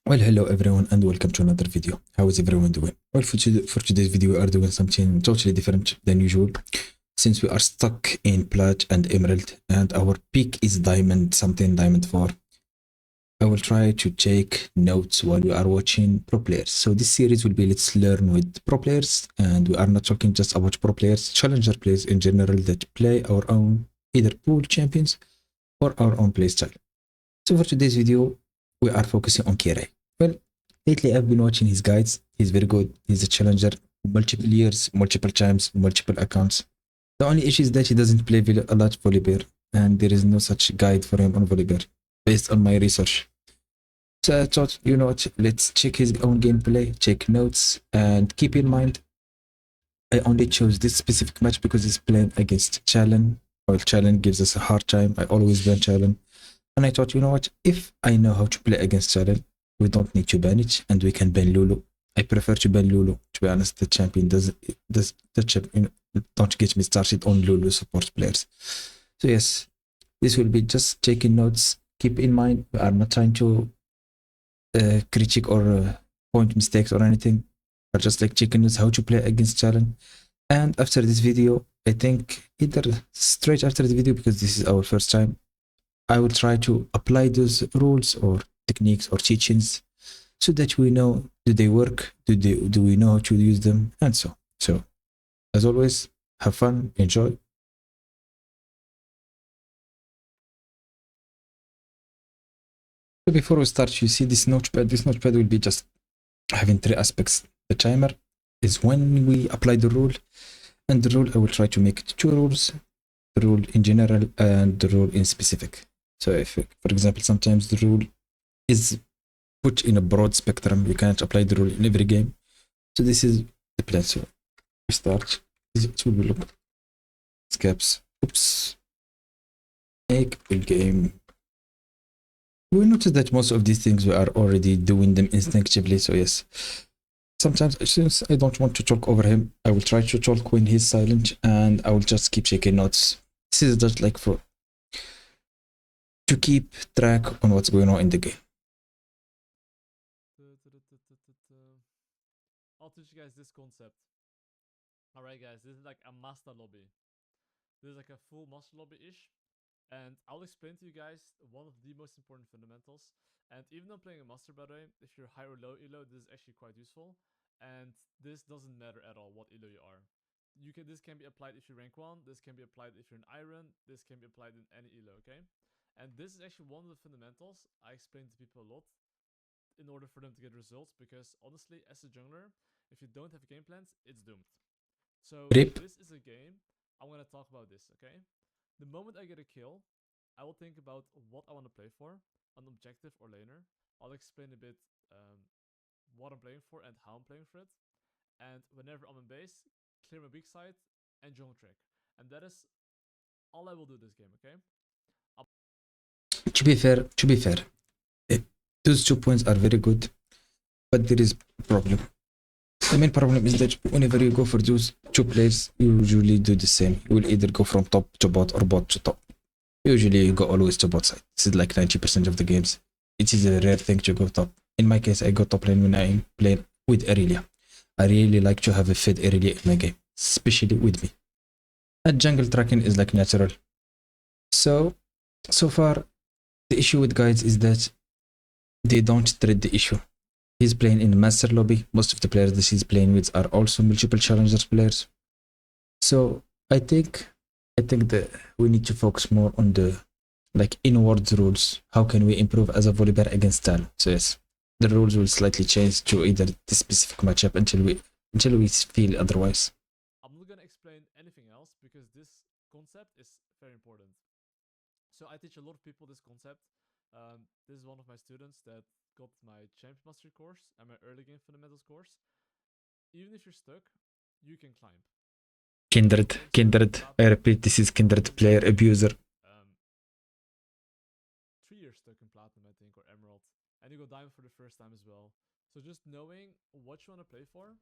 Well, hello everyone and welcome to another video. How is everyone doing? Well, for today's video, we are doing something totally different than usual. Since we are stuck in Plat and Emerald and our peak is Diamond, something Diamond 4, I will try to take notes while we are watching pro players. So this series will be let's learn with pro players, and we are not talking just about pro players, challenger players in general that play our own either pool champions or our own playstyle. So for today's video, we are focusing on Kira. Well, lately I've been watching his guides. He's very good. He's a challenger, multiple years, multiple times, multiple accounts. The only issue is that he doesn't play a lot Volibear, and there is no such guide for him on Volibear, based on my research. So I thought, you know what, let's check his own gameplay, check notes, and keep in mind, I only chose this specific match because he's playing against Challen. Well, Challen gives us a hard time. I always ban Challen. And I thought, you know what, if I know how to play against Challen, we don't need to ban it, and we can ban Lulu. I prefer to ban Lulu. To be honest, the champion does the champion. Don't get me started on Lulu support players. So yes, this will be just taking notes. Keep in mind, we are not trying to critique or point mistakes or anything. We're just like checking notes how to play against Challen. And after this video, I think either straight after the video, because this is our first time, I will try to apply those rules or techniques or teachings so that we know, do they work, do we know how to use them, and so as always, have fun, enjoy. So before we start, you see this notepad will be just having three aspects. The timer is when we apply the rule, and the rule I will try to make it two rules, the rule in general and the rule in specific. So if, for example, sometimes the rule is put in a broad spectrum, you cannot apply the rule in every game. So this is the plan. So we start. It will look scaps. Oops. Make a game. We notice that most of these things we are already doing them instinctively. So yes. Sometimes, since I don't want to talk over him, I will try to talk when he's silent, and I will just keep taking notes. This is just like for to keep track on what's going on in the game. I'll teach you guys this concept. Alright guys, this is like a master lobby. This is like a full master lobby-ish. And I'll explain to you guys one of the most important fundamentals. And even though playing a master, by the way, if you're high or low elo, this is actually quite useful. And this doesn't matter at all what elo you are. This can be applied if you rank 1, this can be applied if you're an iron, this can be applied in any elo, okay? And this is actually one of the fundamentals I explain to people a lot in order for them to get results, because honestly, as a jungler, if you don't have game plans, it's doomed. So Rip. this is a game, I'm gonna talk about this, okay? The moment I get a kill, I will think about what I want to play for, an objective or laner. I'll explain a bit what I'm playing for and how I'm playing for it. And whenever I'm in base, clear my weak side and jungle track. And that is all I will do this game, okay? To be fair, those 2 points are very good, but there is a problem. The main problem is that whenever you go for those two plays, you usually do the same. You will either go from top to bot or bot to top. Usually you go always to bot side. This is like 90% of the games. It is a rare thing to go top. In my case, I go top lane when I'm playing with Aurelia. I really like to have a fed Aurelia in my game, especially with me. And jungle tracking is like natural. So far, the issue with guides is that they don't treat the issue. He's playing in master lobby. Most of the players that he's playing with are also multiple challengers players. So I think that we need to focus more on the like inwards rules. How can we improve as a Volibear against Tal? So yes, the rules will slightly change to either this specific matchup until we feel otherwise. I'm not gonna explain anything else because this concept is very important. So I teach a lot of people this concept. This is one of my students that got my Champion Mastery course and my early game fundamentals course. Even if you're stuck, you can climb. Kindred. I repeat, this is Kindred player abuser. 3 years stuck in Platinum, I think, or Emerald. And you go Diamond for the first time as well. So just knowing what you want to play for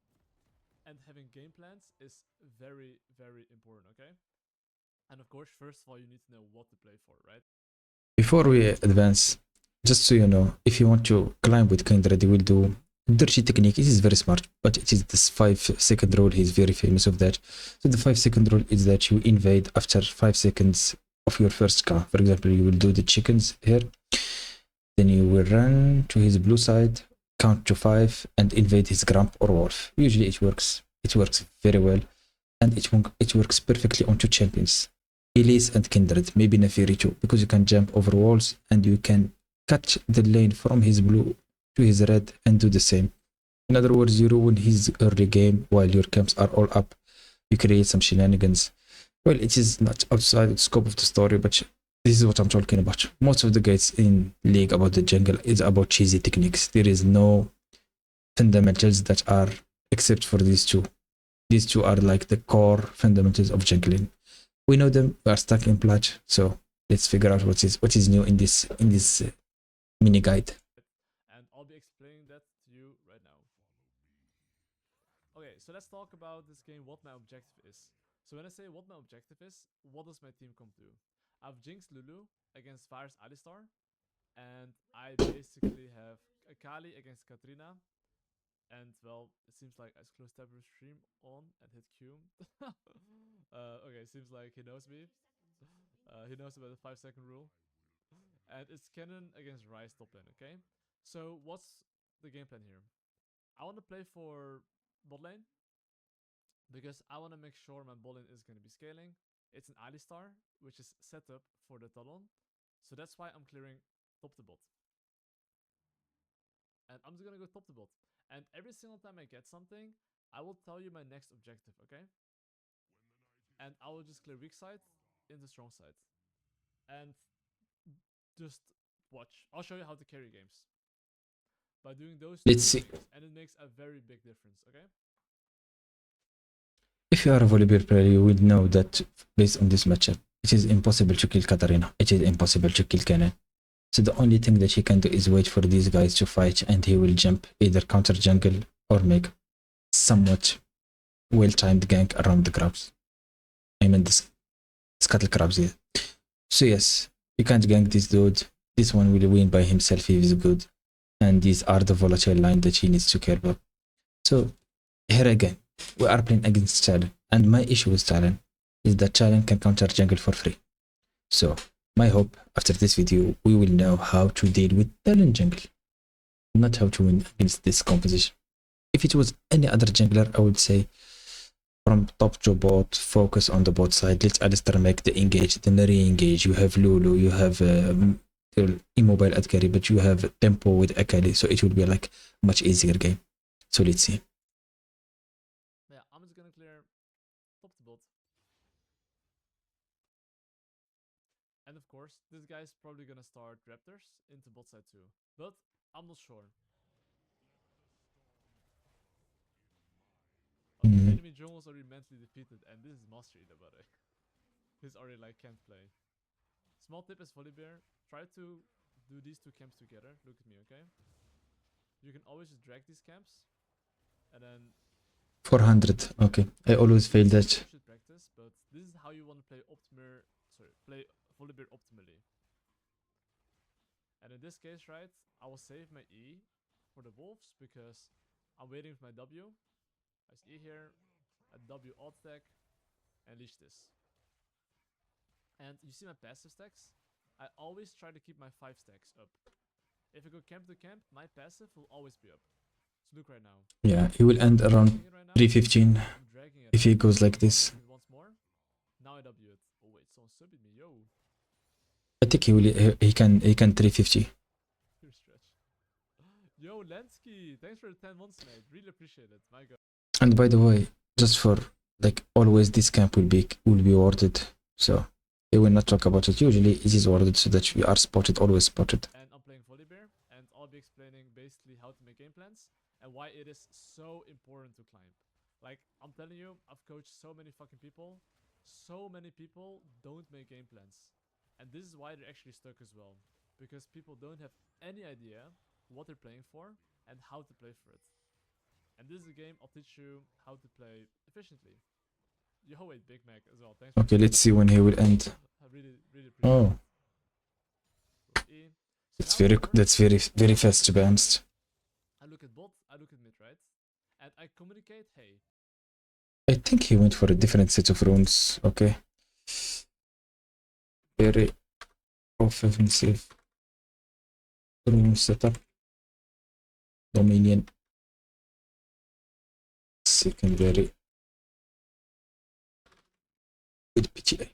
and having game plans is very, very important, okay? And of course, first of all, you need to know what to play for, right? Before we advance, just so you know, if you want to climb with Kindred, you will do dirty technique. It is very smart, but it is this 5-second rule. He's very famous of that. So the 5-second rule is that you invade after 5 seconds of your first car. For example, you will do the chickens here, then you will run to his blue side, count to 5, and invade his grump or wolf. Usually it works. It works very well, and it works perfectly on 2 champions, Elise and Kindred, maybe Neferi too, because you can jump over walls and you can cut the lane from his blue to his red and do the same. In other words, you ruin his early game while your camps are all up. You create some shenanigans. Well, it is not outside the scope of the story, but this is what I'm talking about. Most of the guides in League about the jungle is about cheesy techniques. There is no fundamentals that are except for these two. These two are like the core fundamentals of jungling. We know them. We are stuck in plat, so let's figure out what is new in this mini guide. And I'll be explaining that to you right now. Okay, so let's talk about this game, what my objective is. So when I say what my objective is, what does my team come to? I've Jinx Lulu against Virus Alistar, and I basically have Akali against Katrina. And well, it seems like I close tab stream on and hit Q. Okay, seems like he knows me. He knows about the 5-second rule. And it's Kennen against Ryze top lane, okay? So what's the game plan here? I want to play for bot lane because I want to make sure my bot lane is going to be scaling. It's an Alistar, which is set up for the Talon. So that's why I'm clearing top to bot. And I'm just going to go top to bot. And every single time I get something, I will tell you my next objective, okay? And I will just clear weak side into strong side. And just watch. I'll show you how to carry games by doing those two things, and it makes a very big difference, okay? If you are a Volibear player, you will know that based on this matchup, it is impossible to kill Katarina. It is impossible to kill Kennen. So the only thing that he can do is wait for these guys to fight, and he will jump, either counter jungle or make somewhat well-timed gank around the crabs. I mean the scuttle crabs here. So yes, you can't gank this dude. This one will win by himself if he's good. And these are the volatile line that he needs to care about. So here again, we are playing against Talon, and my issue with Talon is that Talon can counter jungle for free. So my hope after this video, we will know how to deal with Talon jungle, not how to win against this composition. If it was any other jungler, I would say from top to bot, focus on the bot side. Let Alistar make the engage, then re-engage. You have Lulu, you have immobile at carry, but you have tempo with Akali, so it will be like much easier game. So let's see. Yeah, I'm just gonna clear top to bot. And of course, this guy's probably gonna start Raptors into bot side too, but I'm not sure. Okay, enemy jungles are already mentally defeated, and this is mastery, by the way. He's already like can't play. Small tip is Volibear. Try to do these two camps together. Look at me, okay? You can always just drag these camps, and then 400. Okay, I always fail that. you should practice, but this is how you want to play play Volibear optimally. And in this case, right, I will save my E for the wolves because I'm waiting for my W. I E here, a W alt stack, and leash this. And you see my passive stacks? I always try to keep my 5 stacks up. If I go camp to camp, my passive will always be up. So look right now. Yeah, he will end around 315 if he goes like this. Once more. Now I W it. Oh wait, someone subbed me, yo. I think he can 350. Yo, Lensky, thanks for the 10 months, mate. Really appreciate it. My god. And by the way, just for like always, this camp will be warded, so they will not talk about it. Usually it is warded so that we are spotted, always spotted. And I'm playing Volibear, and I'll be explaining basically how to make game plans and why it is so important to climb. Like, I'm telling you, I've coached so many fucking people. So many people don't make game plans. And this is why they're actually stuck as well. Because people don't have any idea what they're playing for and how to play for it. And this is a game I'll teach you how to play efficiently. Yo, wait, Big Mac as well. Thanks. Okay, let's see when he will end. I really appreciate Oh. it. That's very fast, to be honest. I look at bot, I look at mid, right? And I communicate, hey. I think he went for a different set of runes. Okay. Very offensive rune setup. Dominion. Secondary. With PGI.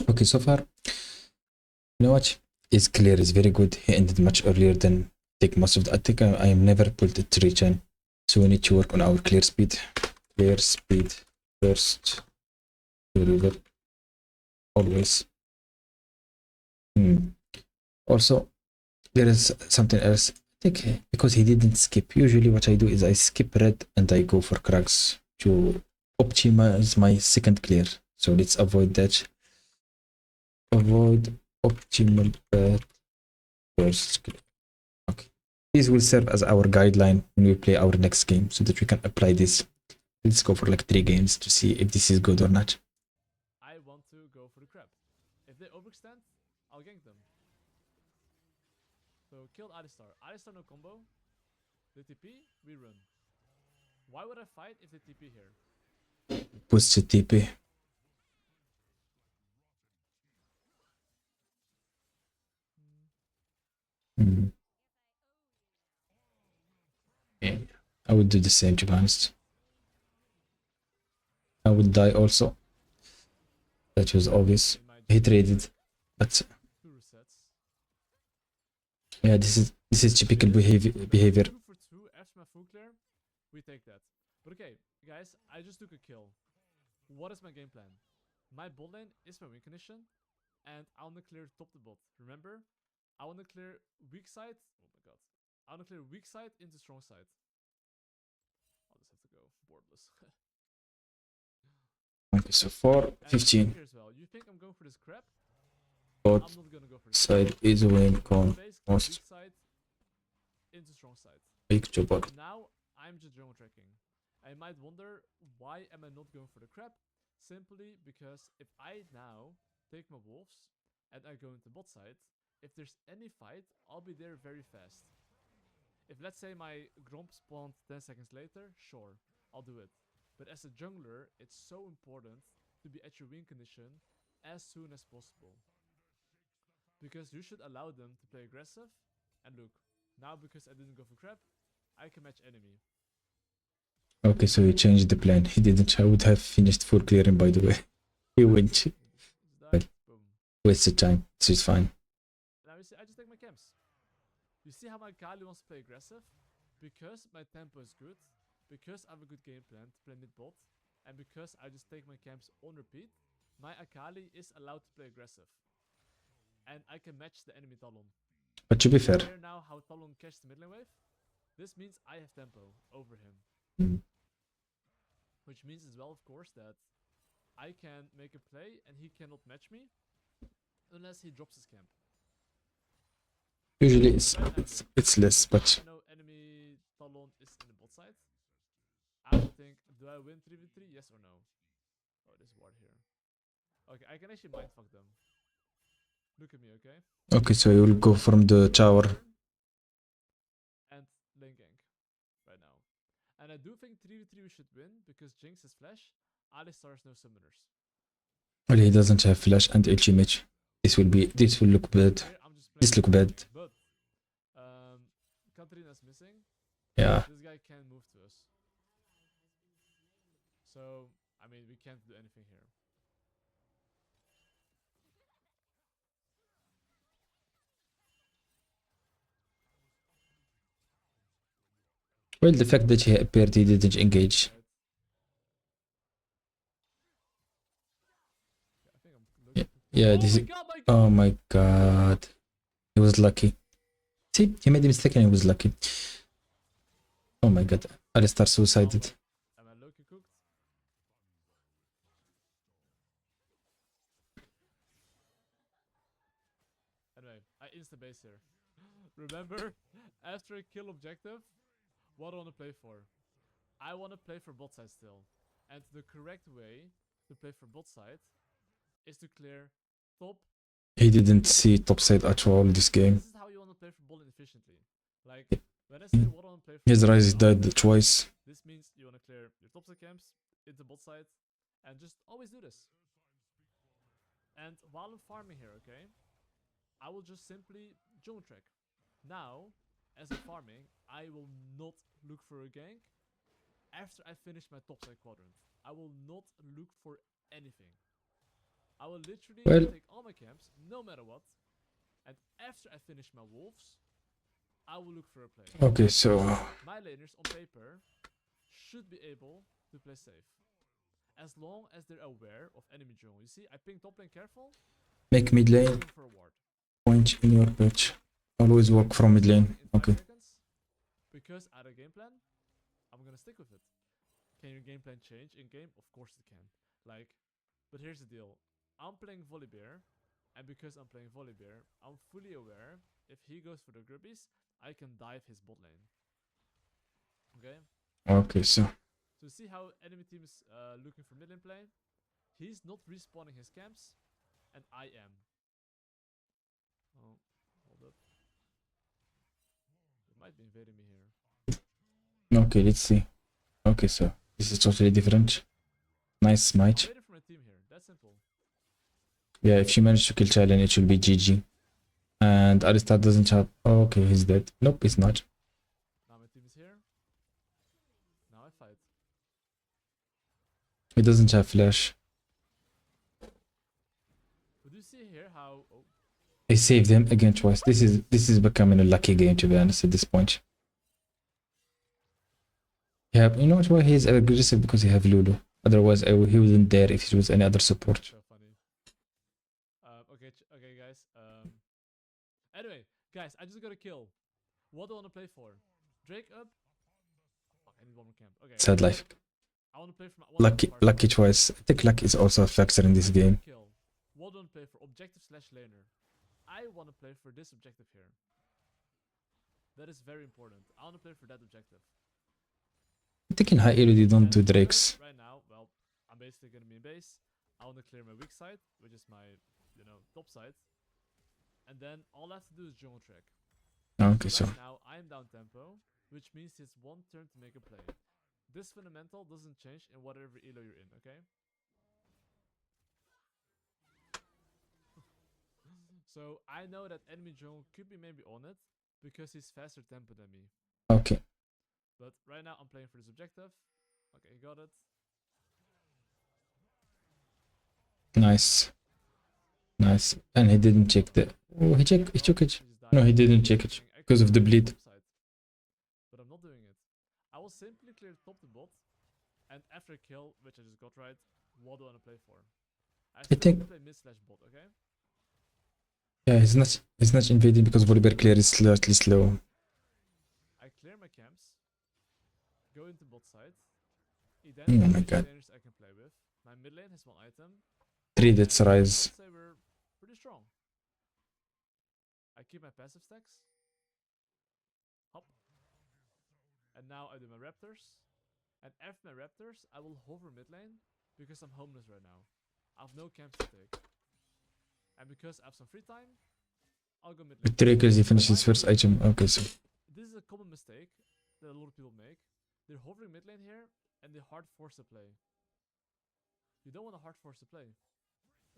Okay, so far, you know what? His clear is very good. He ended much earlier than take most of the. I think I am never pulled the 3 chain. So we need to work on our clear speed. Clear speed first. River. Always. Also, there is something else. I think because he didn't skip. Usually what I do is I skip red and I go for cracks to optimize my second clear. So let's avoid that. Avoid optimal path first clear. Okay. This will serve as our guideline when we play our next game so that we can apply this. Let's go for like 3 games to see if this is good or not. I want to go for the crab. If they overextend, I'll gank them. So killed Alistar. Alistar no combo. They TP, we run. Why would I fight if they TP here? Push the TP. Yeah, I would do the same, to be honest. I would die also. That was obvious. He traded, but 2 resets. yeah, this is typical behavior. 2 for 2 after my full clear. We take that. But okay, guys, I just took a kill. What is my game plan? My bot lane is my win condition, and I want to clear top to bot. Remember, I want to clear weak side. Oh my god. I want to clear weak side into strong side. I'll just have to go boardless. Okay, so 4, 15. As well. You think I'm going for this crap? Bot I'm not gonna go for this. side is win con Basically, most weak side into strong side. big to bot. Now I'm just jungle tracking. I might wonder, why am I not going for the crap? Simply because if I now take my wolves and I go into bot side, if there's any fight, I'll be there very fast. If let's say my Gromp spawned 10 seconds later, sure, I'll do it. But as a jungler, it's so important to be at your win condition as soon as possible. Because you should allow them to play aggressive. And look, now because I didn't go for crap, I can match enemy. Okay, so he changed the plan. He didn't. I would have finished full clearing, by the way. He went. Well, wasted time. This is fine. Now you see, I just take my camps. You see how my Kali wants to play aggressive? Because my tempo is good, because I have a good game plan to play mid bot, and because I just take my camps on repeat, my Akali is allowed to play aggressive. And I can match the enemy Talon. But to be fair, Hear now how Talon catches the mid lane wave? This means I have tempo over him. Which means as well, of course, that I can make a play and he cannot match me unless he drops his camp. usually it's less, but I know enemy Talon is in the bot side. I would think, do I win 3v3? Yes or no? Oh, this ward here. Okay, I can actually mindfuck them. Look at me, okay? okay, so you will go from the tower. And lane gank right now. And I do think 3v3 we should win because Jinx has flash, Alistar has no summoners. Well, he doesn't have flash and ultimate. This will look bad. This look bad. But Katarina's missing. Yeah. This guy can't move to us. So, I mean, we can't do anything here. Well, the fact that he appeared, he didn't engage. Yeah, this is. Oh my god. He was lucky. See, he made a mistake and he was lucky. Oh my god. Alistar suicided. Am I Loki cooked? Anyway, I insta-base here. Remember, after a kill objective, what do I want to play for? I want to play for bot side still. And the correct way to play for bot side is to clear top. He he didn't see topside at all this game. This is how you want to play for ball efficiently. Like, when I say what I want to play for His ball, rise died twice. this means you want to clear your topside camps into bot side and just always do this. And while I'm farming here, okay, I will just simply jungle track. Now, as I'm farming, I will not look for a gank after I finish my topside quadrant. I will not look for anything. I will literally take all my camps, no matter what, and after I finish my wolves, I will look for a play. Okay, so My laners on paper should be able to play safe, as long as they're aware of enemy jungle. You see, I ping top lane careful, make mid lane looking for a ward. point in your pitch. Always walk from mid lane. In 5 Okay. seconds, because I had a game plan, I'm gonna stick with it. Can your game plan change in game? Of course it can. Like, but here's the deal. I'm playing Volibear, and because I'm playing Volibear, I'm fully aware if he goes for the grubbies, I can dive his bot lane. Okay? Okay, so So see how enemy team is looking for mid lane play? He's not respawning his camps, and I am. Oh, hold up. They might be invading me here. okay, let's see. Okay, so this is totally different. Nice I'm smite. waiting for my team here. That's simple. Yeah, if you manage to kill Challenge, it will be GG. And Alistar doesn't have. Oh, okay, he's dead. Nope, he's not. Now my team is here. Now I fight. He doesn't have flash. But you see here how... Oh, I saved him again twice. This is becoming a lucky game, to be honest, at this point. Yeah, you know what? Why he is aggressive? Because he have Lulu. Otherwise, he wouldn't dare if it was any other support. so funny. Okay, guys. Anyway, guys, I just got a kill. What do I want to play for? Drake up? Fuck, I need one more camp. Okay. Sad life. I want to play for my Lucky twice. I think luck is also a factor in this game. Kill. What do I want to play for? Objective slash laner. I want to play for this objective here. That is very important. I want to play for that objective. I think in high elo they don't do Drakes. Right now, well, I'm basically gonna be in base. I want to clear my weak side, which is my, top side. And then all I have to do is jungle track. Okay, so Right now, I'm down tempo, which means it's one turn to make a play. This fundamental doesn't change in whatever elo you're in, okay? So I know that enemy jungle could be maybe on it, because he's faster tempo than me. okay. But right now I'm playing for this objective. Okay, got it. Nice. Nice. And he didn't check the. Oh, he took it. No, he didn't check it because of the bleed. But I'm not doing it. I will simply clear top to bot, and after a kill, which I just got right, what do I want to play for? I think- play mid slash bot, okay? Yeah, he's not invading because Volibear clear is slightly slow. I clear my camps, go into bot side. Oh my god. Laners I can play with. My mid lane has one item. 3 deaths rise. Let's say we're pretty strong. I keep my passive stacks. Hop. And now I do my raptors. And after my raptors, I will hover mid lane because I'm homeless right now. I have no camps to take. And because I have some free time, I'll go mid lane. With Drake as he finishes first item. Okay, so This is a common mistake that a lot of people make. They're hovering mid lane here and they hard force the play. You don't want to hard force the play.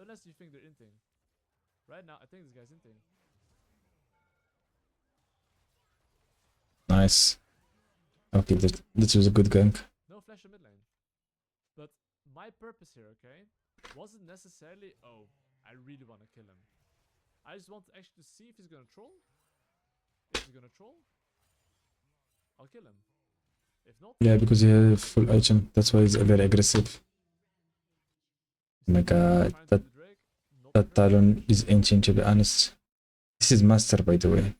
Unless you think they're inting. Right now, I think this guy's inting. nice. Okay, that was a good gank. No flash in mid lane. But my purpose here, okay, wasn't necessarily, oh, I really want to kill him. I just want to actually see if he's gonna troll. If he's gonna troll, I'll kill him. If not, Yeah, because he has full item. That's why he's very aggressive. Oh my god, trying to do the Drake, not that Drake. Talon is ancient, to be honest. This is master, by the way.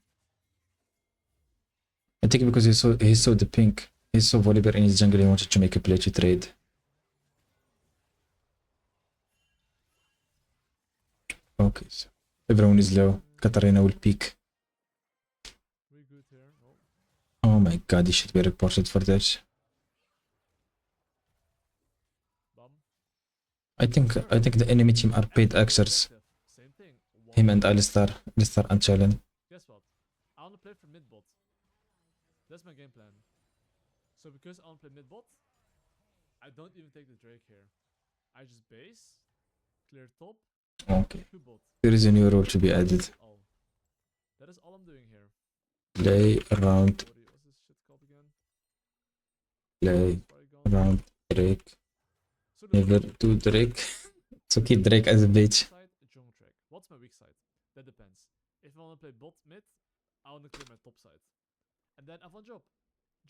I think because he saw the pink. He saw Volibear in his jungle. He wanted to make a play to trade. Okay, so everyone is low. Katarina will peek. We good here. Oh, Oh my god, he should be reported for that. bum. I think the enemy team are paid axers. Same thing. Him and Alistar and Challenge. Guess what? I want to play for mid bot. That's my game plan. So because I want to play mid bot, I don't even take the Drake here. I just base, clear top, Okay. two bot. There is a new rule to be added. All. That is all I'm doing here. Play around. What's this shit called again? Play Porygon. around Drake. So the Never do Drake. So keep Drake as a bitch. side, jungle track. What's my weak side? That depends. If I want to play bot mid, I want to clear my top side. And then I have one job.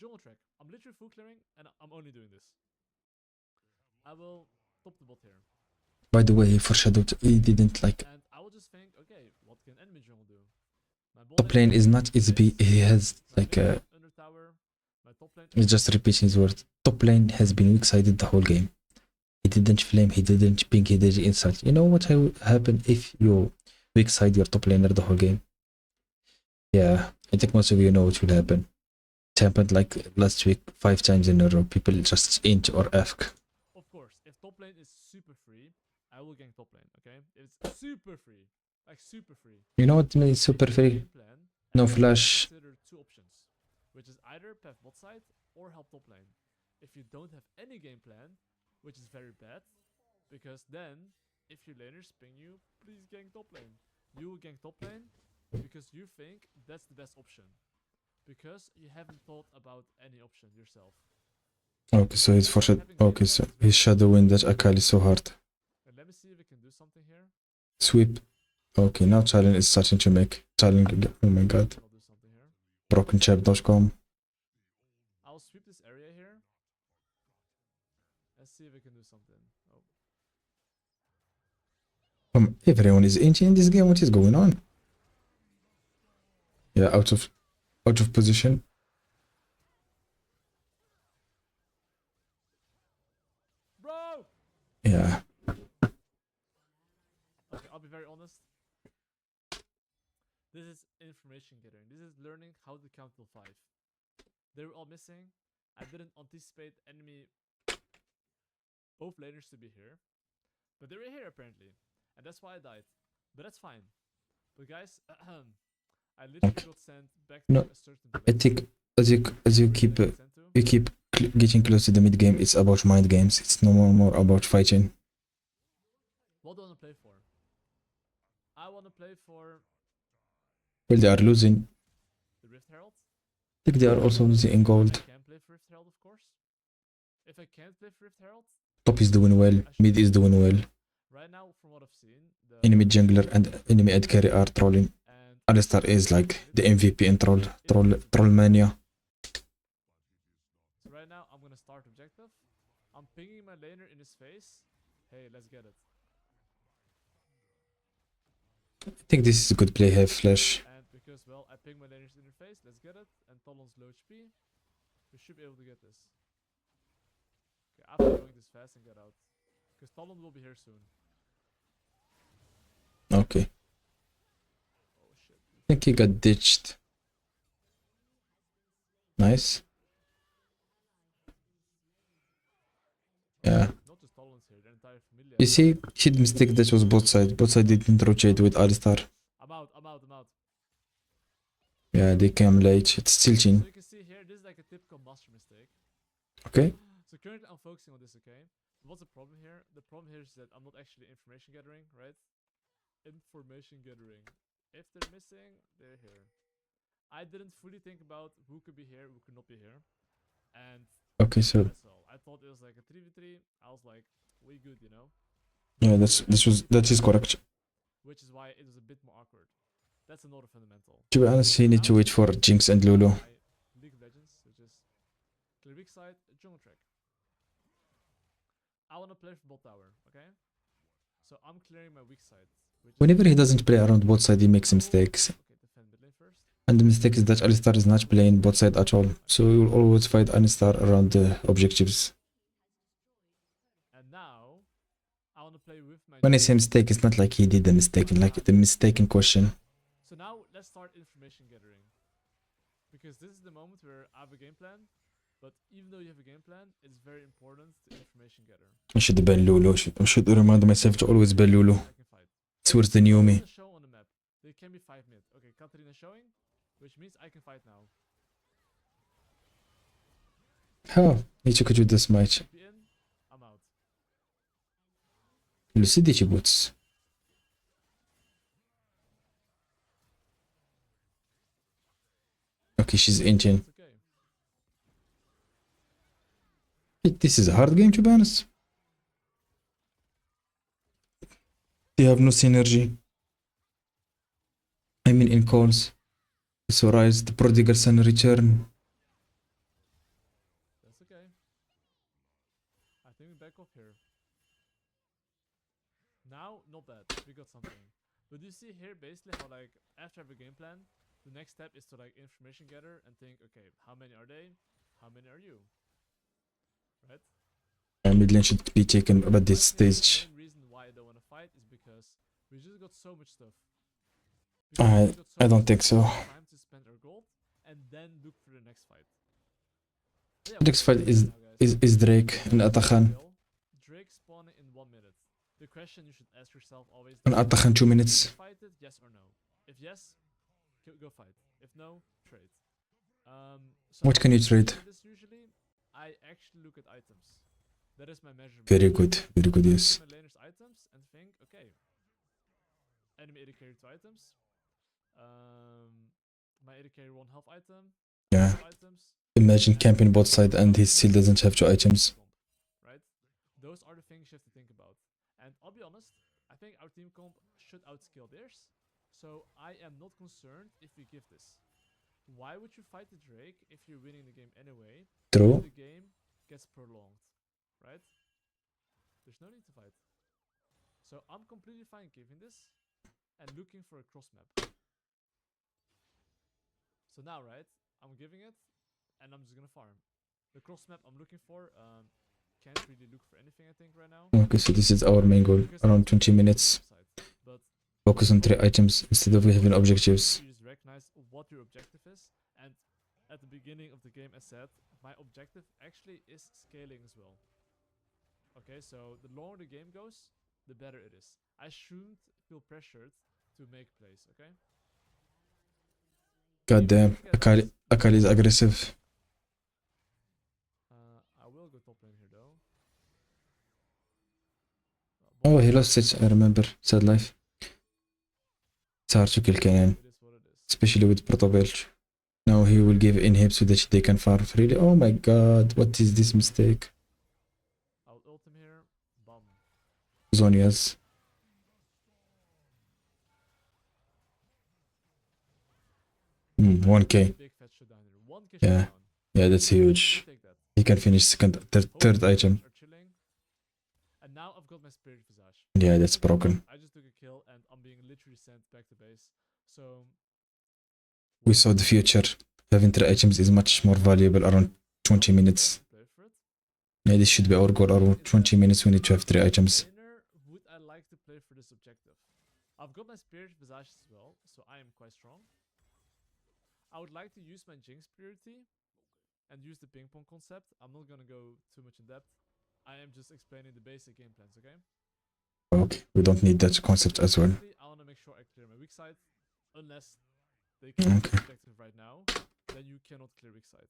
Jungle track. I'm literally full clearing and I'm only doing this. I will top the bot here. By the way, he foreshadowed he didn't like. And I will just think, okay, what can enemy jungle do? My bot Top lane is not easy. He has like a. under tower. My top lane. He's just repeating his words. Top lane has been weak-sided the whole game. He didn't flame, he didn't ping, he didn't insult. You know what will happen if you weak-side your top laner the whole game? Yeah, I think most of you know what will happen. It happened like last week 5 times in a row. People just int or ask. Of course, if top lane is super free, I will gank top lane, okay? It's super free. Like super free. You know what means super free? No flash. Consider two options, which is either path bot side or help top lane. If you don't have any game plan, which is very bad, because then if your laners ping you, please gank top lane. You will gank top lane because you think that's the best option, because you haven't thought about any option yourself. Okay, so it's foreshadowed. Okay, so he's shadowing that Akali so hard. And let me see if we can do something here. Sweep. Okay, now challenge is starting to make. Challenge again. Oh my god. I'll do something here. Brokenchap.com. I'll sweep this area here. Let's see if we can do something. Oh. Everyone is inching in this game. What is going on? Yeah, out of position. Bro! Yeah. Okay, I'll be very honest. This is information gathering. This is learning how to count till 5. They were all missing. I didn't anticipate enemy both laners to be here. But they were here apparently. And that's why I died. But that's fine. But guys, I literally got sent back to a certain place. I think as you keep getting close to the mid game, it's about mind games. It's no more about fighting. What do I want to play for? I want to play for Well, they are losing. the Rift Herald. I think they are also losing in gold. I can play for Rift Herald, of course. If I can't play for Rift Herald, Top is doing well. Mid is doing well. right now, from what I've seen, the Enemy jungler and enemy AD carry are trolling. and Alistar is like the MVP in troll mania. so right now, I'm gonna start objective. I'm pinging my laner in his face. Hey, let's get it. I think this is a good play. Have flash. And because, well, I ping my laner's in her face, let's get it. And Talon's low HP. We should be able to get this. Okay, after going this fast and get out. Because Talon will be here soon. Okay. Oh shit. I think he got ditched. Nice. Yeah. Not just Talon's here, the entire familia. You see, he'd mistake that was both sides. Both sides didn't rotate with Alistar. I'm out. Yeah, they came late. It's So tilting. you can see here, this is like a typical master mistake. Okay. So currently I'm focusing on this, okay? What's the problem here? The problem here is that I'm not actually information gathering, right? Information gathering. If they're missing, they're here. I didn't fully think about who could be here, who could not be here. And Okay, so that's all. I thought it was like a 3v3. I was like, we good, you know? yeah, that is correct. Which is why it was a bit more awkward. That's another fundamental. To be honest, he need to wait for Jinx and Lulu. My League of Legends, which is clear weak side, jungle track. I want to play for bot tower, okay? So I'm clearing my weak side. Which Whenever he doesn't play around both sides, he makes mistakes. Okay, defend mid lane first. And the mistake is that Alistar is not playing both side at all. So you will always fight Alistar around the objectives. And now, I want to play with my... When I say mistake, it's not like he did the mistake, like the mistake in question. So now, let's start information gathering. Because this is the moment where I have a game plan. But even though you have a game plan, it's very important to information gather. I should ban Lulu. I should remind myself to always ban Lulu. I can fight. It's worse than Yumi. Doesn't show on the map. They can be 5 mid. Okay, Katarina showing, which means I can fight now. How? Hiç kötü this match. Be in, I'm out. Lucidity boots. Okay, she's engine. It's okay. This is a hard game to be honest. They have no synergy. I mean in calls. So rise the prodigal son return. That's okay. I think we back off here. Now, not bad. We got something. But you see here basically how like after I have a game plan, the next step is to like information gather and think, okay, how many are they? How many are you? Right? Mid lane should be taken at this stage. The main reason why I don't want to fight is because we just got so much stuff. I don't think so. Time to spend our gold and then look for the next fight. Yeah, Next fight now, guys. is Drake and Atakhan. Drake spawning in 1 minute. The question you should ask yourself always: And Atakhan 2 minutes. fight it, yes or no? If yes, go fight. If no, trade. So What can you trade? this usually, I actually look at items. That is my measurement. Very good, yes. My laner's items and think, okay, enemy AD carry 2 items. My AD carry 1 health item. Yeah. 2 items. Imagine camping bot side and he still doesn't have 2 items. Right? Those are the things you have to think about. And I'll be honest, I think our team comp should outscale theirs. So I am not concerned if we give this. Why would you fight the Drake if you're winning the game anyway? True. The game gets prolonged, right? There's no need to fight. So I'm completely fine giving this and looking for a cross map. So now, right, I'm giving it and I'm just gonna farm. The cross map I'm looking for, can't really look for anything I think right now. Okay, so this is our main goal. Around 20 minutes. But Focus on 3 items instead of having objectives. you just recognize what your objective is, and at the beginning of the game, as said, my objective actually is scaling as well. Okay, so the longer the game goes, the better it is. I shouldn't feel pressured to make plays, okay? God damn, Akali is aggressive. I will go top lane here though. Oh, he lost it, I remember. Sad life. It's hard to kill Kenan, It is what it is. especially with Proto Belch. Now he will give inhib so that they can farm freely. Oh my god, what is this mistake? I'll ult him here. Bum. Zonia's. Mm, 1k. Big fat shutdown here. 1k Yeah. shutdown. Yeah, that's huge. Take that. He can finish third item. Are chilling. And now I've got my spirit visage. Yeah, that's broken. I just took a kill and I'm being literally sent back to base. So We saw the future. Having 3 items is much more valuable around 20 minutes. play for it. Yeah, this should be our goal. Around 20 minutes we need to have 3 items. Laner, would I like to play for this objective? I've got my spirit visage as well, so I am quite strong. I would like to use my Jinx purity and use the ping pong concept. I'm not gonna go too much in depth. I am just explaining the basic game plans, okay? Okay, we don't need that concept as well. Basically, I wanna make sure I clear my weak side, unless they can Okay. objective right now, then you cannot clear weak side.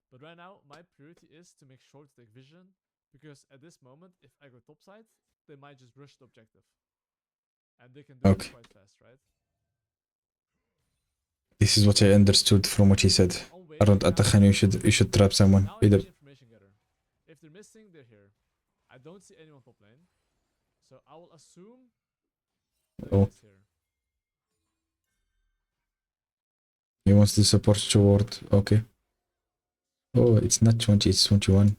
But right now, my priority is to make sure to take vision, because at this moment, if I go top side, they might just rush the objective. And they can do Okay. it quite fast, right? This is what I understood from what he said. On wave Around now, Atakhan you should trap someone. now I Either need information gather. If they're missing, they're here. I don't see anyone top lane. So I will assume that Oh. he's here. he wants to support toward. Okay. Oh, it's not 20, it's 21.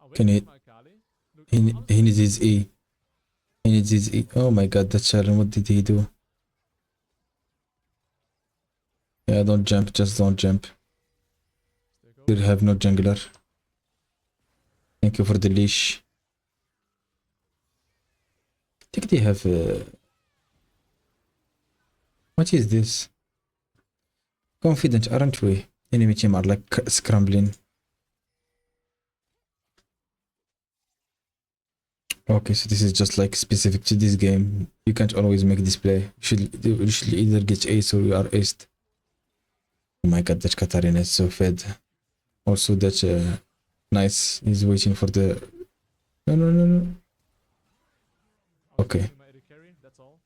I'm Can waiting he- for my Akali. Look, He, I'm he honestly needs his waiting. E. He needs his E. Oh my god, that Sharon, what did he do? Yeah, don't jump, just don't jump. Stay We close. have no jungler. Thank you for the leash. I think they have what is this? Confident, aren't we? Enemy team are like scrambling. Okay, so this is just like specific to this game. You can't always make this play. You should either get ace or you are aced. Oh my god, that Katarina is so fed. Also, that nice. He's waiting for the. No, no, no, no. I was Okay. using my AD carry, that's all.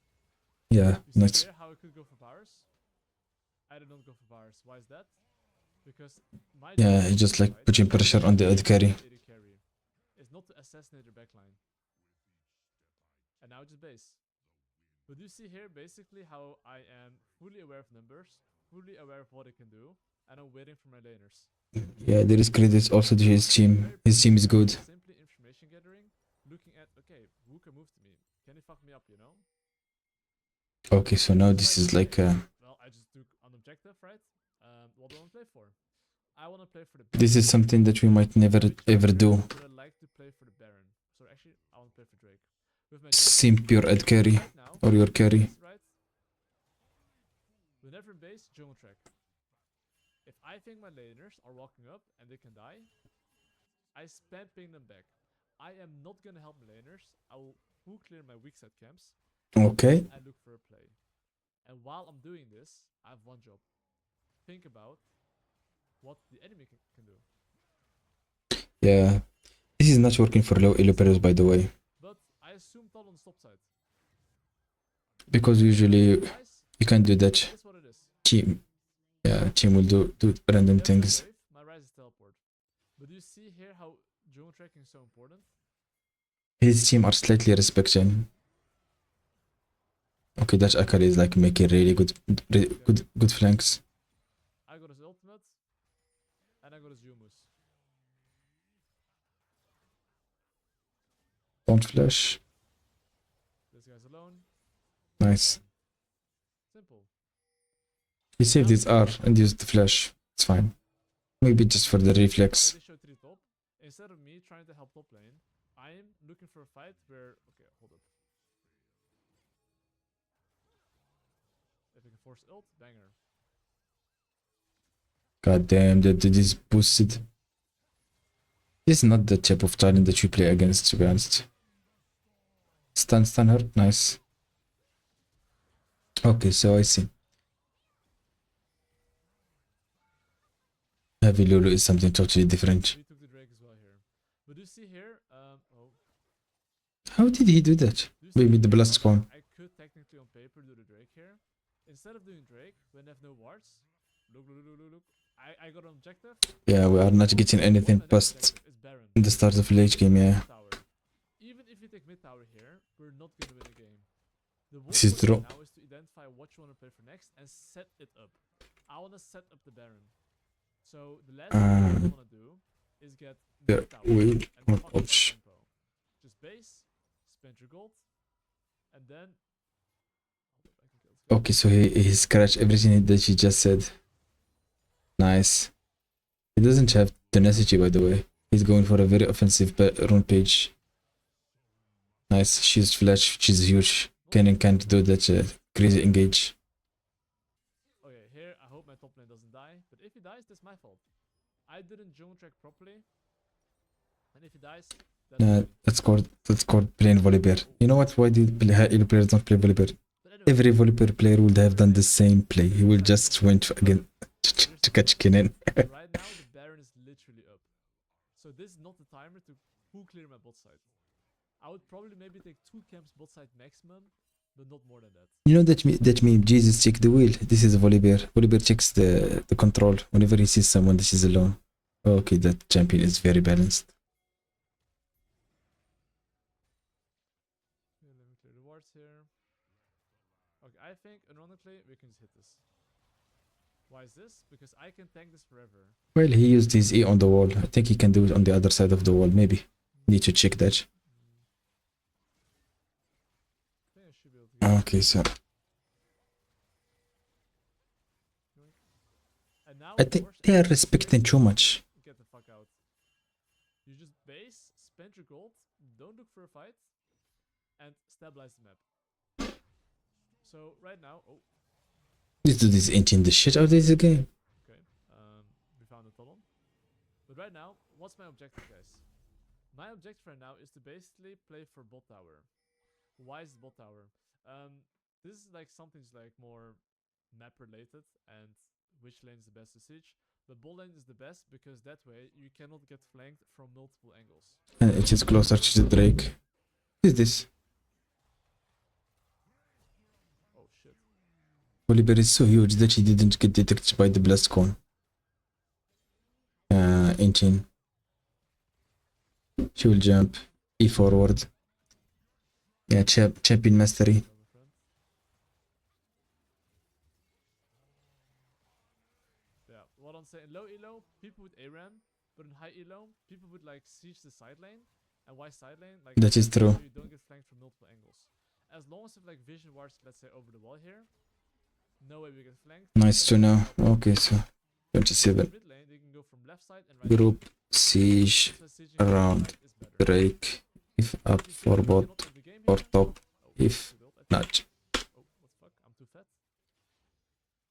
Yeah, You see nice. here how I could go for powers? I did not go for powers. Why is that? Because my Yeah, job he just right, like putting pressure on the AD carry. AD carry is not to assassinate their backline. And now just base. But you see here basically how I am fully aware of numbers, fully aware of what I can do, and I'm waiting for my laners. Yeah, there is credits also to his team. His team is good. Simply information gathering, looking at, okay, who can move to me? Can he fuck me up, you know? Okay, so now this is like well, I just took an objective, right? What do I want to play for? I want to play for the this is something that we might never ever do. but I like to play for the Baron. So actually, I want to play for Drake. With my Sim pure AD carry right now, or your carry. right? Whenever in base, jungle track. If I think my laners are walking up and they can die, I spam ping them back. I am not gonna help my laners. I will full clear my weak side camps. Okay. I look for a play. And while I'm doing this, I have one job. Think about what the enemy can do. Yeah. This is not working for low elo players, by the way. But I assume top on the stop side. Because usually Guys, you can't do that. it is what it is. Team. Yeah, team will do random If I things. wave, my rise is teleport. But you see here how jungle tracking is so important? His team are slightly respecting. Okay, that Akali is like making really good flanks. I got his ultimate, and I got his Yumus. Don't flash. This guy's alone. Nice. Simple. He saved his R and used the flash. It's fine. Maybe just for the reflex. They show 3 top. Instead of me trying to help top lane, I am looking for a fight where... Okay, hold up. If I can force ult, banger. God damn, that is boosted. This is not the type of talent that you play against, to be honest. Stun her. Nice. Okay, so I see. Heavy Lulu is something totally different. We took the Drake as well here. But you see here, oh. How did he do that? Do you see Maybe the here blast how spawn. I could technically on paper do the Drake here. Instead of doing Drake, when I have no wards, look. I got an objective. Yeah, we are not getting anything past It's Baron. the start of the late game, yeah. Tower. Even if you take mid tower here, we're not gonna win the game. The This is true. now is to identify what you want to play for next and set it up. I want to set up the Baron. So the last thing I want to do is get Yeah, mid tower we and want fuck up option. tempo. Just base, spend your gold, and then. Okay, so he scratched everything that he just said. Nice. He doesn't have tenacity, by the way. He's going for a very offensive rune page. Nice. She's flash. She's huge. Kennen can't do that crazy engage. Okay, here I hope my top lane doesn't die. But if he dies, that's my fault. I didn't jungle track properly. And if he dies, That's called playing Volibear. You know what? Why do high players don't play Volibear? but anyway, Every Volibear player would have done the same play. He will just went again to catch Kennen. right now the Baron is literally up. So this is not the timer to full clear my bot side. I would probably maybe take 2 camps bot side maximum, but not more than that. You know that meme, Jesus check the wheel. This is Volibear. Volibear checks the control whenever he sees someone that is alone. Okay, that champion is very balanced. Okay, let me clear the wards here. Okay, I think ironically we can just hit this. Why is this? Because I can tank this forever. Well, he used his E on the wall. I think he can do it on the other side of the wall, maybe. Need to check that. I think I should be able to get Okay, so and now I think they are respecting too much. get the fuck out. You just base, spend your gold, don't look for a fight, and stabilize the map. So right now, oh, This dude is inching the shit out of this game. okay. But right now, what's my objective, guys? My objective right now is to basically play for bot tower. Why is bot tower? This is like something like more map related and which lane is the best to siege. But bot lane is the best because that way you cannot get flanked from multiple angles. And it is closer to the Drake. What is this? Oh shit. Volibear is so huge that he didn't get detected by the blast cone. Engine. She will jump. E forward. Yeah, champion mastery. Yeah, what I'm saying, low elo, people with ARAM, but in high elo, people would like siege the side lane. And why side lane? Like That is true. So you don't get flanked from multiple angles. As long as you have like vision wards, let's say over the wall here, no way we get flanked. Nice to know. Okay, so 27. Mid lane, they can go from left side and right Group siege around Drake. If up for bot or top. If not. Oh, what the fuck? I'm too fat.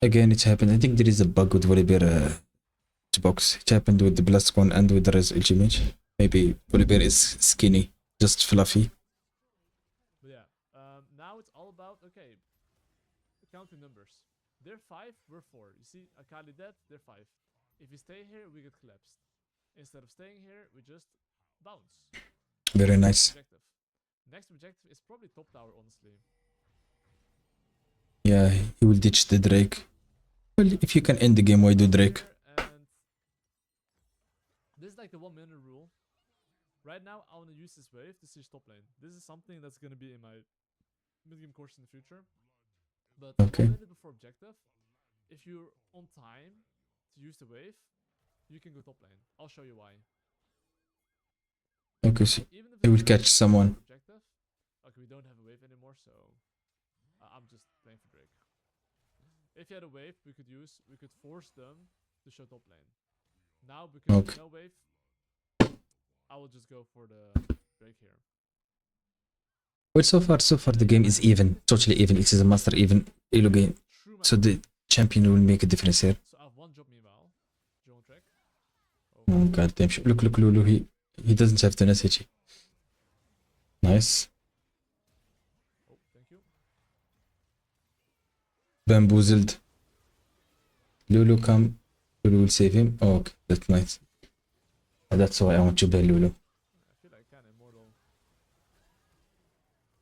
Again, it's happened. I think there is a bug with Volibear box. It happened with the blast cone and with the res ultimate. Maybe Volibear is skinny, just fluffy. But yeah, now it's all about, okay, counting numbers. They're 5, we're 4. You see, Akali dead, they're 5. If we stay here, we get collapsed. Instead of staying here, we just bounce. Very nice. Objective. Next objective is probably top tower, honestly. Yeah, he will ditch the Drake. Well, if you can end the game, why do Drake? And this is like the 1 minute rule. Right now, I want to use this wave to siege top lane. This is something that's going to be in my mid-game course in the future. But Okay. 1 minute before objective, if you're on time to use the wave, you can go top lane. I'll show you why. Okay, so Even if he will it's catch someone. Objective, okay, we don't have a wave anymore, so I'm just playing for Drake. If you had a wave, we could force them to show top lane. Now because Okay. there's no wave, I will just go for the Drake here. Well, so far the game is even, totally even. It is a master even elo game. True So the champion will make a difference here. So I have one job meanwhile. Joe on track. Oh goddamn! Look, Lulu. He doesn't have the SHE. Nice. Oh, thank you. Bamboozled. Lulu come. Lulu will save him. Oh, okay, that's nice. That's why I want to play Lulu. I feel like kinda immortal.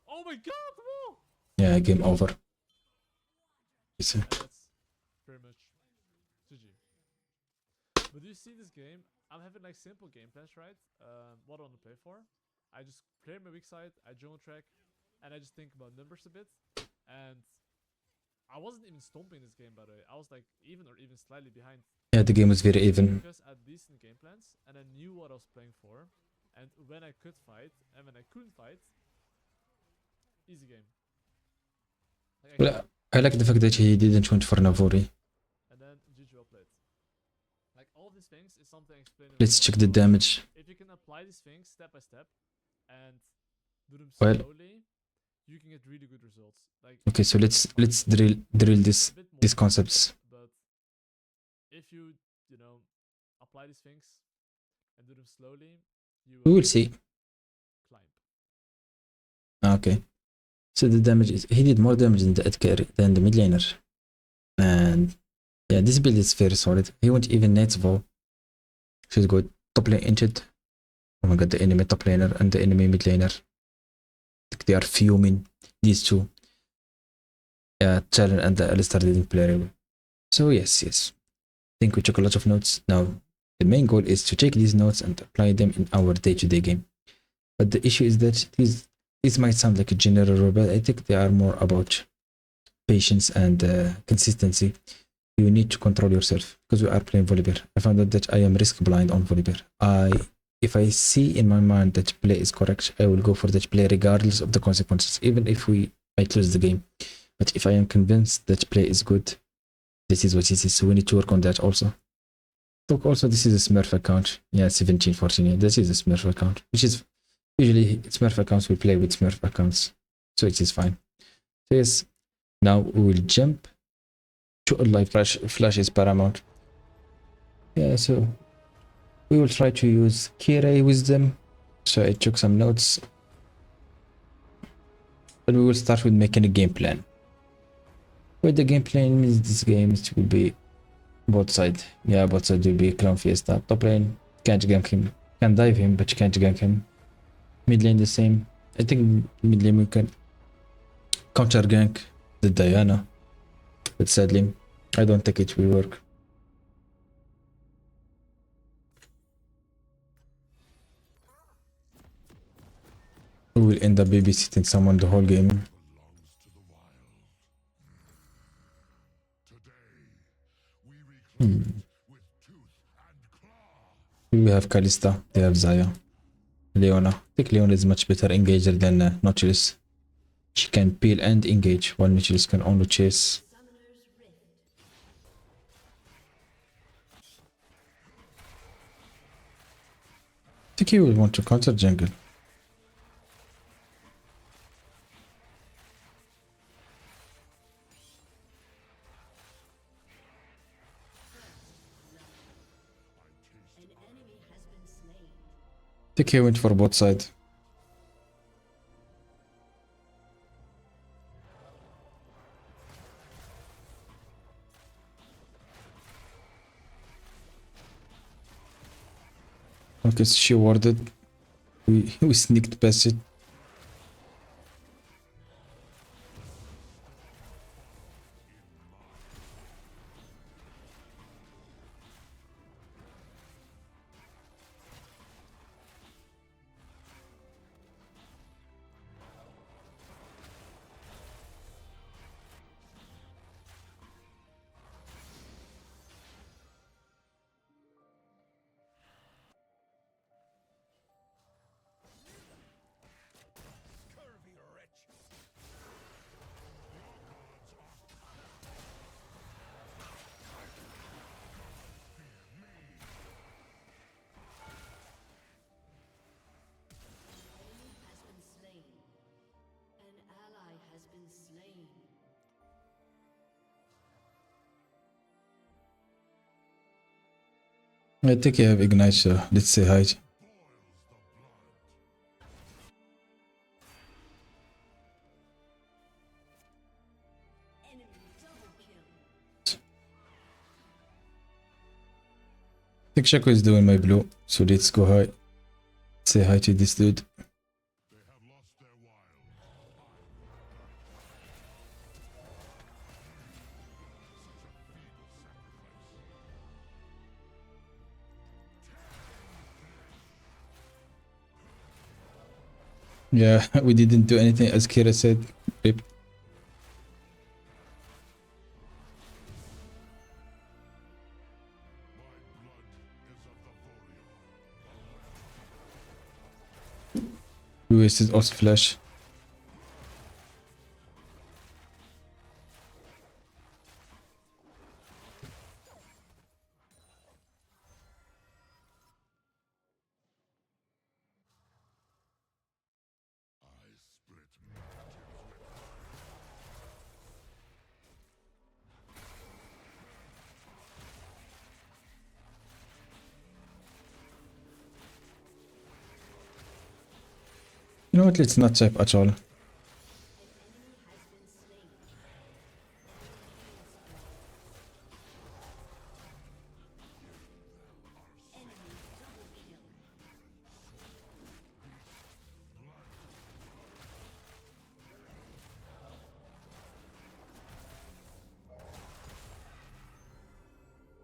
Oh my god, whoa! Yeah, game over. It's, And that's pretty much GG. But do you see this game? I'm having like simple game plans, right? What I want to play for. I just clear my weak side, I journal track, and I just think about numbers a bit. And I wasn't even stomping this game, by the way. I was like even or even slightly behind. yeah, the game was very even. Because I had decent game plans, and I knew what I was playing for. And when I could fight, and when I couldn't fight, easy game. Like, Well, I like the fact that he didn't want for Navori. and then GG well played. Like all these things is something I explained in Let's my check the video. damage. If you can apply these things step by step and do them Well- slowly, you can get really good results. Like Okay, so let's drill this a bit more these concepts. but if you know apply these things and do them slowly, you We will see. climb. Okay. So the damage is he did more damage than the AD carry than the mid laner. And yeah, this build is very solid. He went even Nate's Vol. She's good. Top lane injured. Oh my god, the enemy top laner and the enemy mid laner. They are fuming. These two. Yeah, Talon and the Alistar didn't play very well. So yes. I think we took a lot of notes. Now the main goal is to take these notes and apply them in our day-to-day game. But the issue is that these might sound like a general rule, but I think they are more about patience and consistency. You need to control yourself because we are playing Volibear. I found out that I am risk blind on Volibear. If I see in my mind that play is correct, I will go for that play regardless of the consequences, even if we might lose the game. But if I am convinced that play is good, this is what it is. So we need to work on that also. Look, also this is a Smurf account. Yeah, 1714. Yeah, this is a Smurf account, which is usually Smurf accounts we play with Smurf accounts, so it is fine. So yes, now we will jump to a live flash. Flash is paramount. Yeah, so We will try to use Kirei wisdom, so I took some notes. But we will start with making a game plan. With the game plan means this game will be both side. Yeah, both side will be Clown Fiesta. Top lane, can't gank him. Can dive him, but you can't gank him. Mid lane the same. I think mid lane we can counter gank the Diana. But sadly, I don't think it will work. We will end up babysitting someone the whole game. We have Kalista, they have Zaya. Leona. I think Leona is much better engager than Nautilus. She can peel and engage, while Nautilus can only chase. I think he will want to counter jungle. I think he went for both sides. Okay, so she warded. We sneaked past it. I think I have Ignite, so let's say hi. I think Shaco is doing my blue, so let's go high. Say hi to this dude. Yeah, we didn't do anything as Kira said. Rip. We wasted also flash. You know what? Let's not type at all.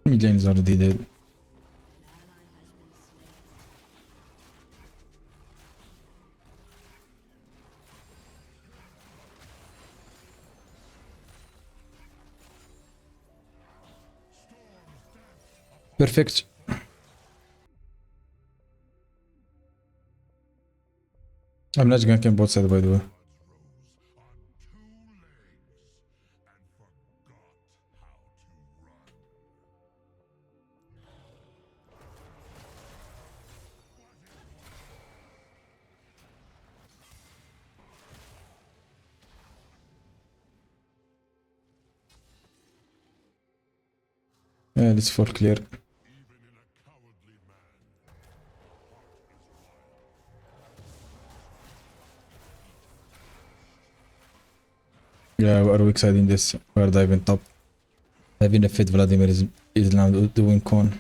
Mid lane is already dead. Perfect. I'm not ganking both sides, by the way. Yeah, let's fall clear. Yeah, we are weak side in this. We are diving top. Having a fit Vladimir is now doing con.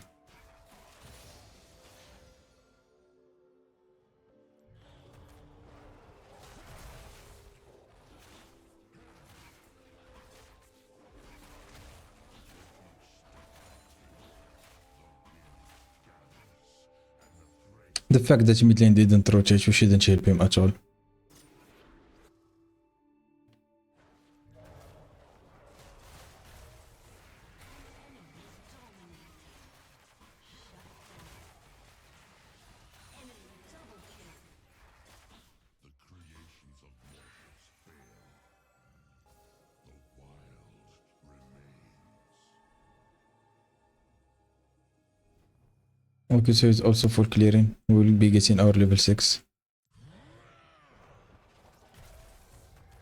The fact that mid lane didn't rotate, we shouldn't help him at all. Okay, so it's also for clearing. We will be getting our level 6.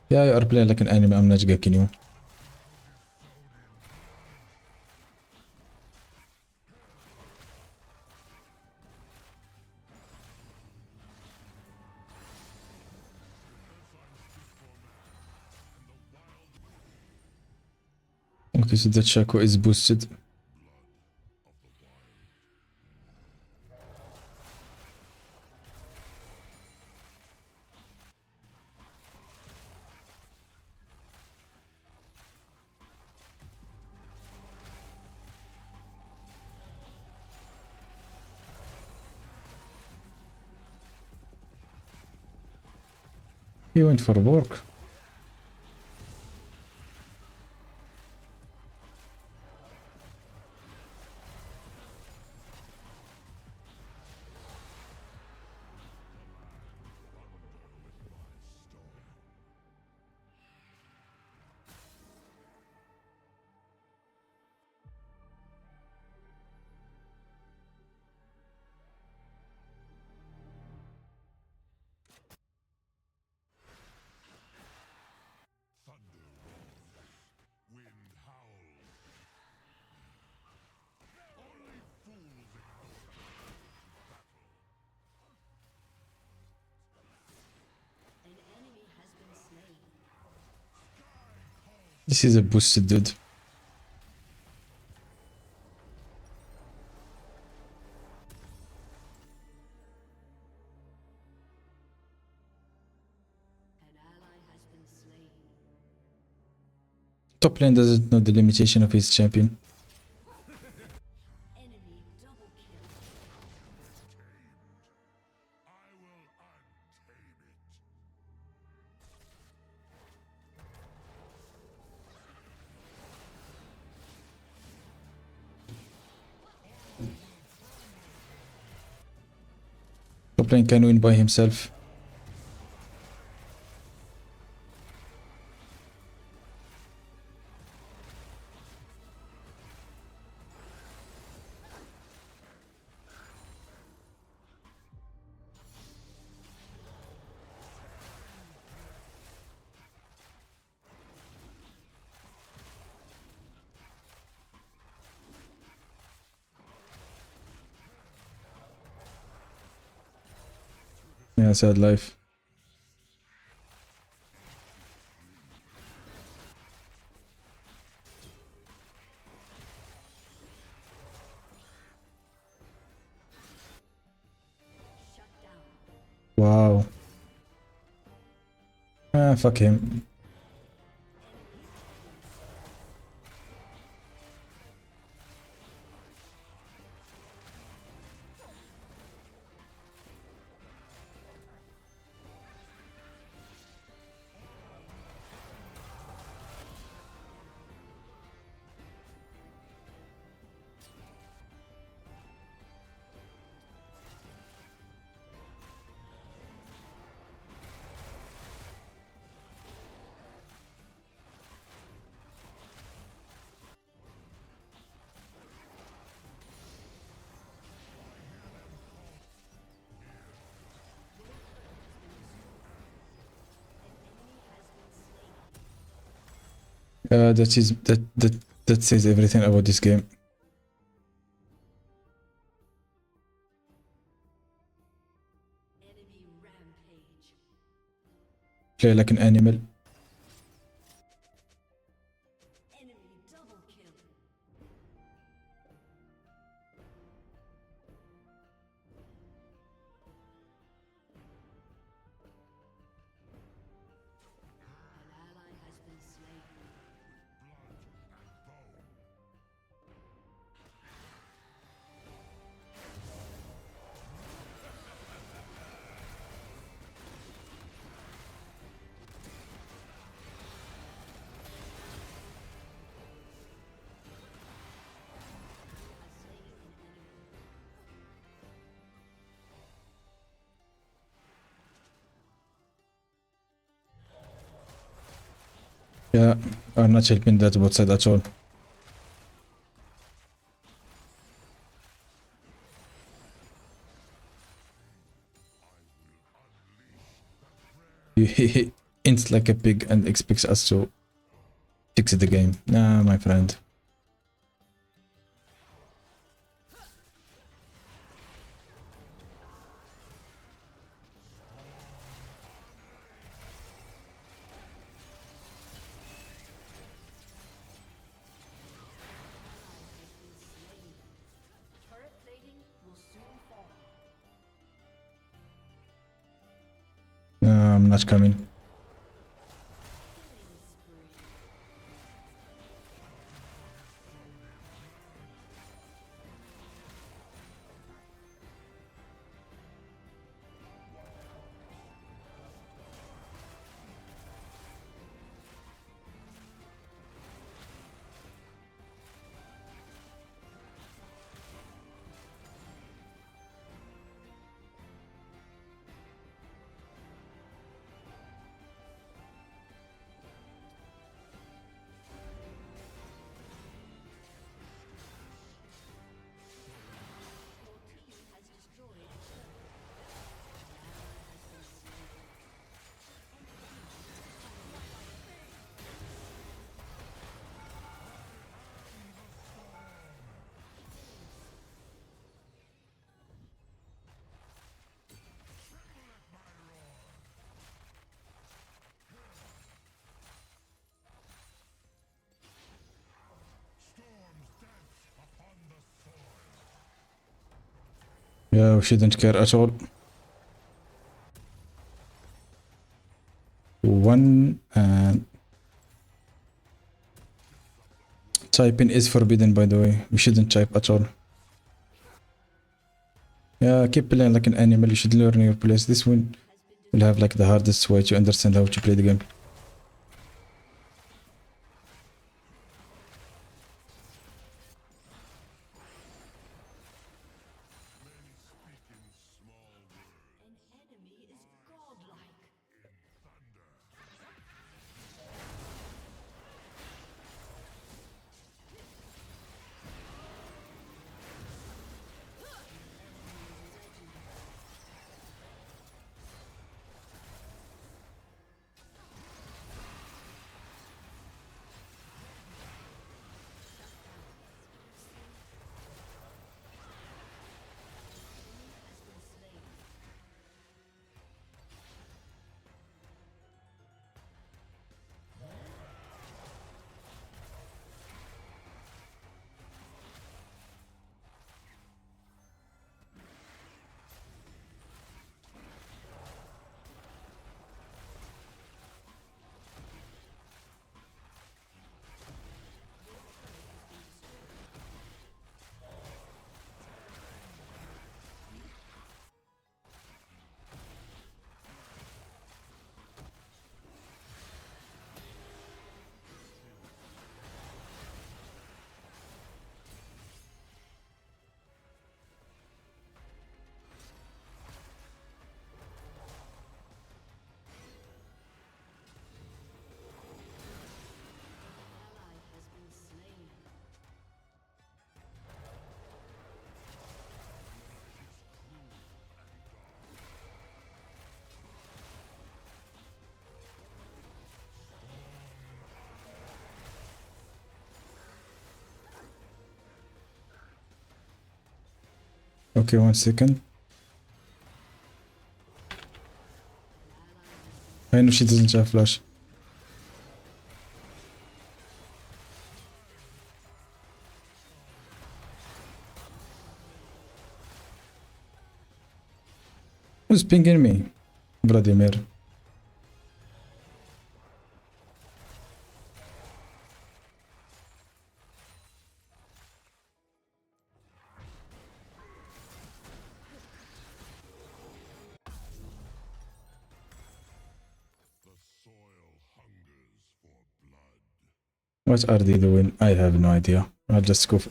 Yeah, you are playing like an anime. I'm not gacking you. Okay, so that Shaco is boosted. He went for work. This is a boosted dude. Top lane doesn't know the limitation of his champion. Top lane can win by himself. Yeah, sad life. Wow. Ah, fuck him. That says everything about this game. Play like an animal. Yeah, are not helping that bot side at all. He ints like a pig and expects us to fix the game. Nah, my friend. I'm not coming. Yeah, we shouldn't care at all. One and typing is forbidden, by the way. We shouldn't type at all. Yeah, keep playing like an animal. You should learn your place. This one will have like the hardest way to understand how to play the game. Okay, 1 second. I know she doesn't have flash. Who's pinging me? Vladimir. What are they doing? I have no idea. I'll just go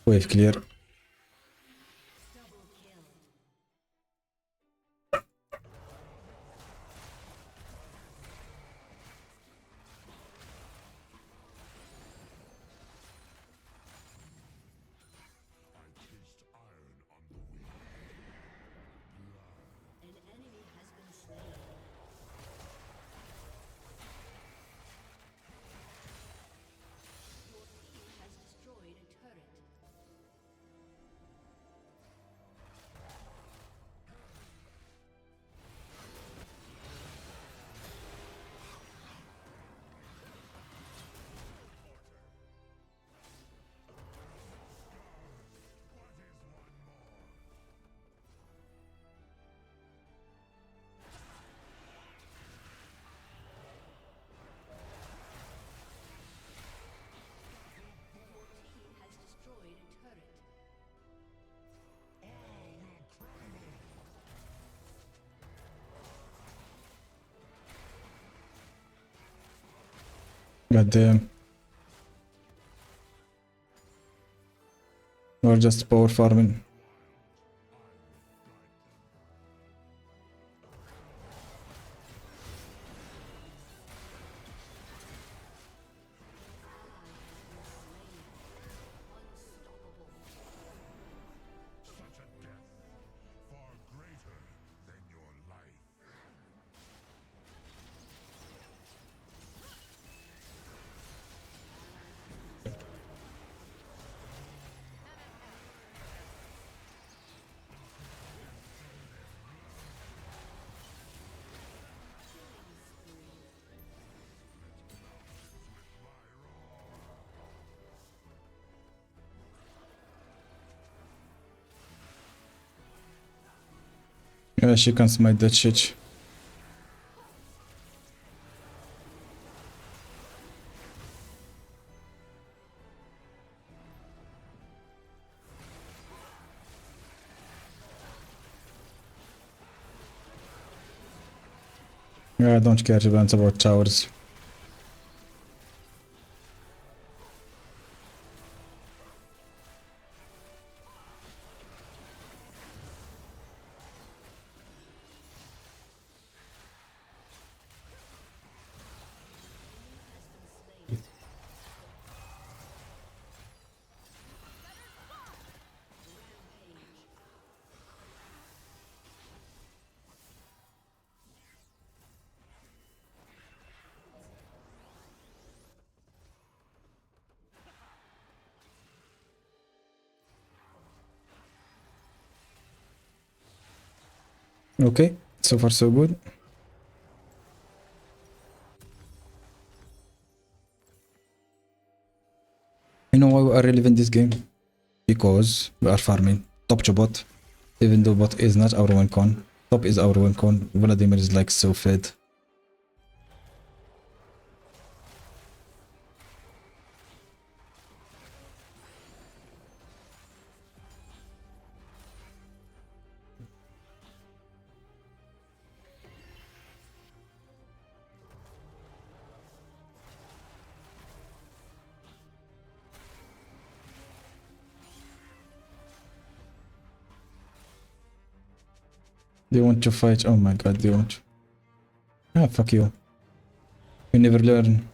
wave clear. God damn. We're just power farming. Yeah, she can smite that shit. Yeah, I don't care about towers. Okay, so far so good. You know why we are relevant this game? Because we are farming top to bot. Even though bot is not our win con, top is our win con. Vladimir is like so fed. They want to fight. Oh my god, they want. Ah, fuck you. You never learn.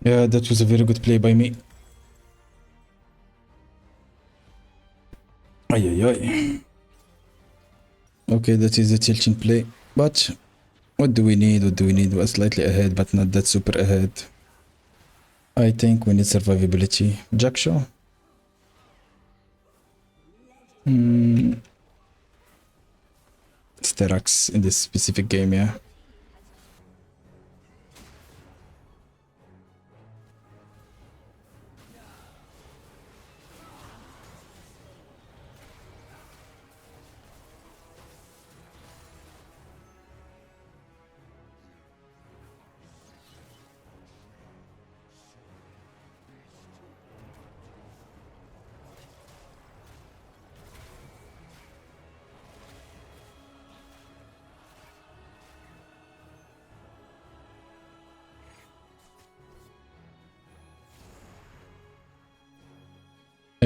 Yeah, that was a very good play by me. Ay, ay, ay. Okay, that is a tilting play. But what do we need? What do we need? We're slightly ahead, but not that super ahead. I think we need survivability. Jackshaw? Hmm. Sterax in this specific game, yeah.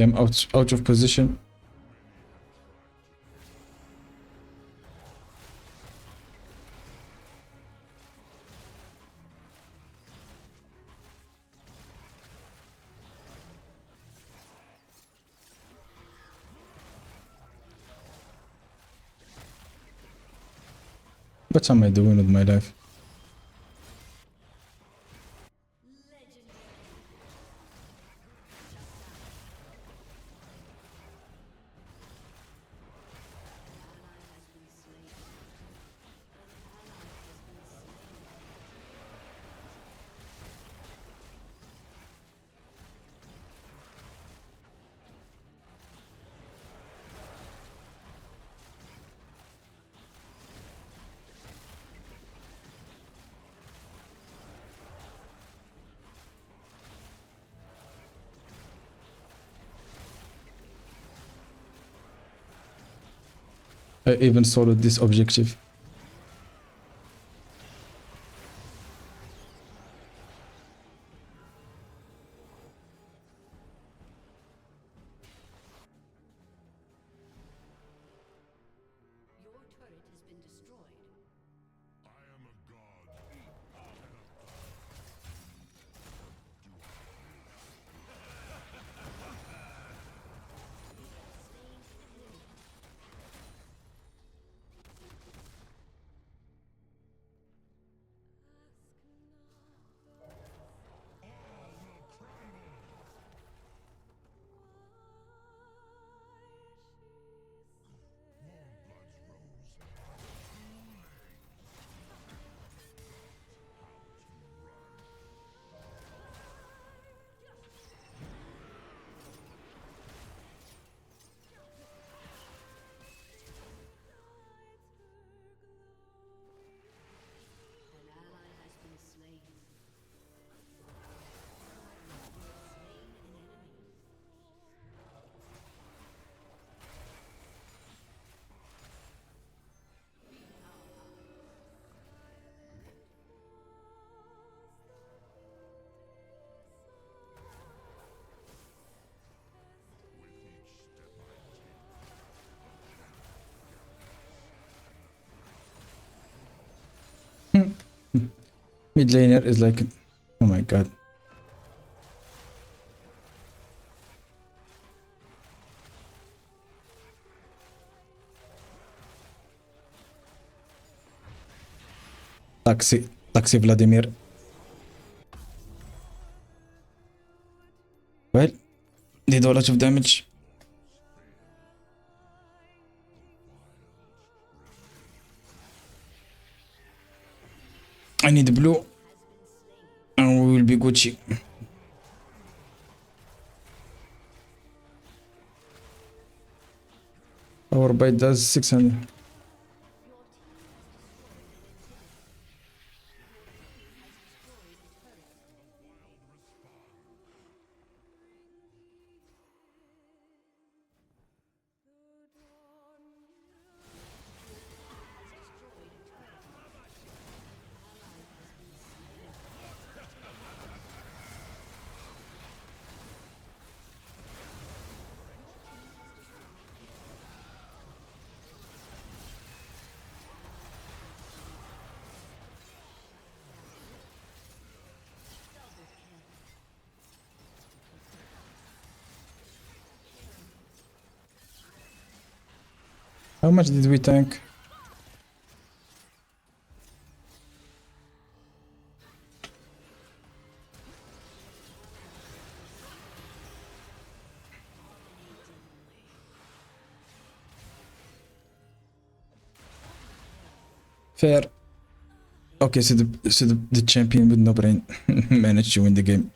I am out of position. What am I doing with my life? I even soloed this objective. Your turret has been destroyed. An ally has been slain. Slain an enemy. Mid laner is like, oh my god. Taxi Vladimir. Well, did a lot of damage. I need blue, and we will be Gucci. Our bite does 600. How much did we tank? Fair. Okay, so the champion with no brain managed to win the game.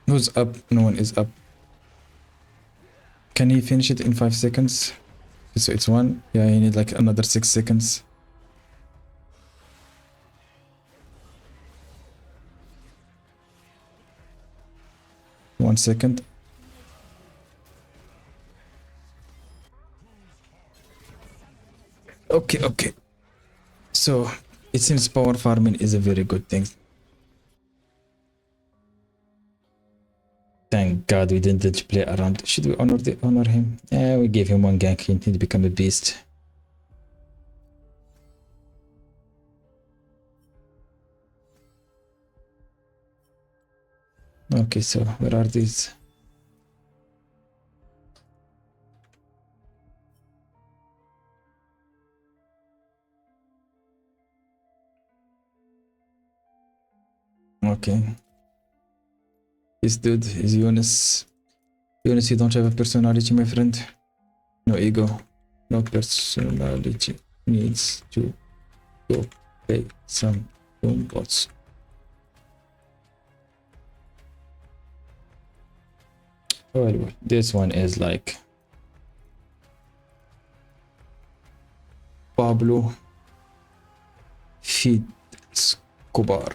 Who's up? No one is up. Can he finish it in 5 seconds? So it's 1. Yeah, he need like another 6 seconds. One second. Okay. So it seems power farming is a very good thing. Thank God we didn't play around. Should we honor him? Yeah, we gave him one gank. He need to become a beast. Okay, so where are these? Okay. This dude is Yunus. Yunus, you don't have a personality, my friend. No ego. No personality. Needs to go pay some bots. Well, this one is like Pablo Escobar.